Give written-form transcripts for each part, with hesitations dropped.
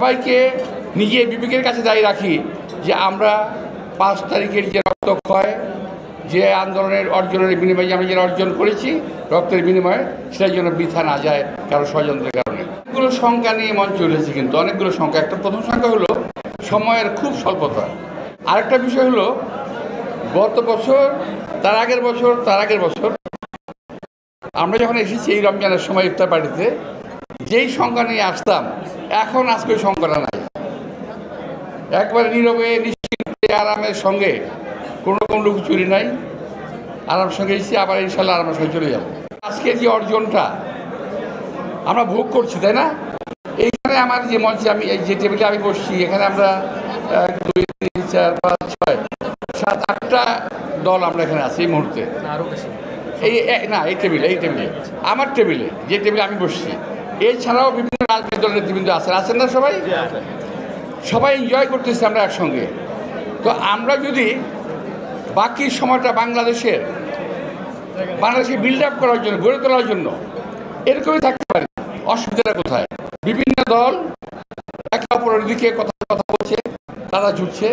সবাইকে নিজের বিবেকের কাছে দায়ী রাখি যে আমরা 5 তারিখের যে রক্তক্ষয়, যে আন্দোলনের অর্জনের বিনিময়ে আমরা যেটা অর্জন করেছি রক্তের বিনিময়ে, সেটার জন্য বৃথা না যায় কারো ষড়যন্ত্রের কারণে। অনেকগুলো সংখ্যা নিয়ে মঞ্চ উঠেছে, কিন্তু অনেকগুলো সংখ্যা। একটা প্রথম সংখ্যা হলো সময়ের খুব স্বল্পতা। আরেকটা বিষয় হলো গত বছর, তার আগের বছর আমরা যখন এসেছি এই রমজানের সময় ইফতার পার্টিতে, যেই সংখ্যা নিয়ে আসতাম, এখন আজকে ওই সংখ্যাটা নাই। একবারে নীরবে নিশ্চিন্তে আরামের সঙ্গে, কোনো রকম লুকচুরি নাই, আরাম সঙ্গে এসেছি, আবার ইনশাল্লাহ আরামের সঙ্গে চলে যাব। আজকে যে অর্জনটা আমরা ভোগ করছি, তাই না? এইখানে আমার যে মঞ্চে আমি এই যে টেবিলে আমি বসছি, এখানে আমরা 1 2 3 4 5 6 7 8টা দল আমরা এখানে আছি এই মুহূর্তে। এই টেবিলে আমার টেবিলে, যে টেবিলে আমি বসছি, এছাড়াও বিভিন্ন রাজনৈতিক দলের নেতৃবৃন্দ আছেন না? সবাই এনজয় করতেছি আমরা একসঙ্গে। তো আমরা যদি বাকি সময়টা বাংলাদেশকে বিল্ড আপ করার জন্য, গড়ে তোলার জন্য এরকমই থাকতে পারি, অসুবিধাটা কোথায়? বিভিন্ন দল একে অপরের দিকে কথা বলছে, তারা ঝুঁকছে,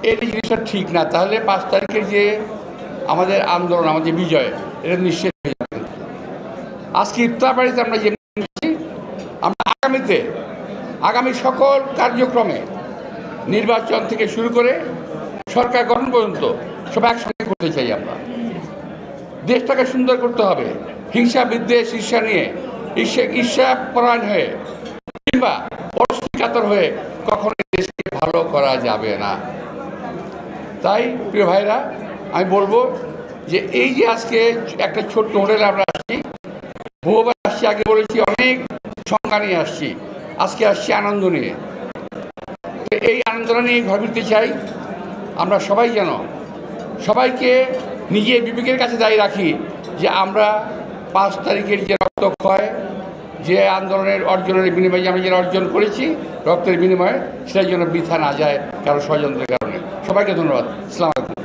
এই জিনিসটা ঠিক না। তাহলে 5 তারিখের যে আমাদের আন্দোলন, আমাদের বিজয়, এটা নিশ্চিত হয়ে যাবে। আজকে ইফতার বাড়িতে আমরা যে আমরা আগামী সকল কার্যক্রমে, নির্বাচন থেকে শুরু করে সরকার গঠন পর্যন্ত সব একসঙ্গে করতে চাই। আমরা দেশটাকে সুন্দর করতে হবে। হিংসা বিদ্বেষ ঈর্ষা নিয়ে, ঈর্ষাপরায়ণ হয়ে কিংবা পরস্পর হয়ে কখনো দেশকে ভালো করা যাবে না। তাই প্রিয় ভাইরা, আমি বলবো যে এই যে আজকে একটা ছোট্ট হোটেলে আমরা আসছি, বহুবার আসছি, আগে বলেছি অনেক সংখ্যা নিয়ে আসছি, আজকে আসছি আনন্দ নিয়ে। তো এই আনন্দটা নিয়ে ঘর ফিরতে চাই। আমরা সবাই যেন সবাইকে নিজের বিবেকের কাছে দায়ী রাখি যে আমরা 5 তারিখের যে রক্তক্ষয়, যে আন্দোলনের অর্জনের বিনিময়ে আমরা যেটা অর্জন করেছি রক্তের বিনিময়ে, সেটার জন্য বৃথা না যায় কারো ষড়যন্ত্রের কারণে। সবাইকে ধন্যবাদ। আসসালামু আলাইকুম।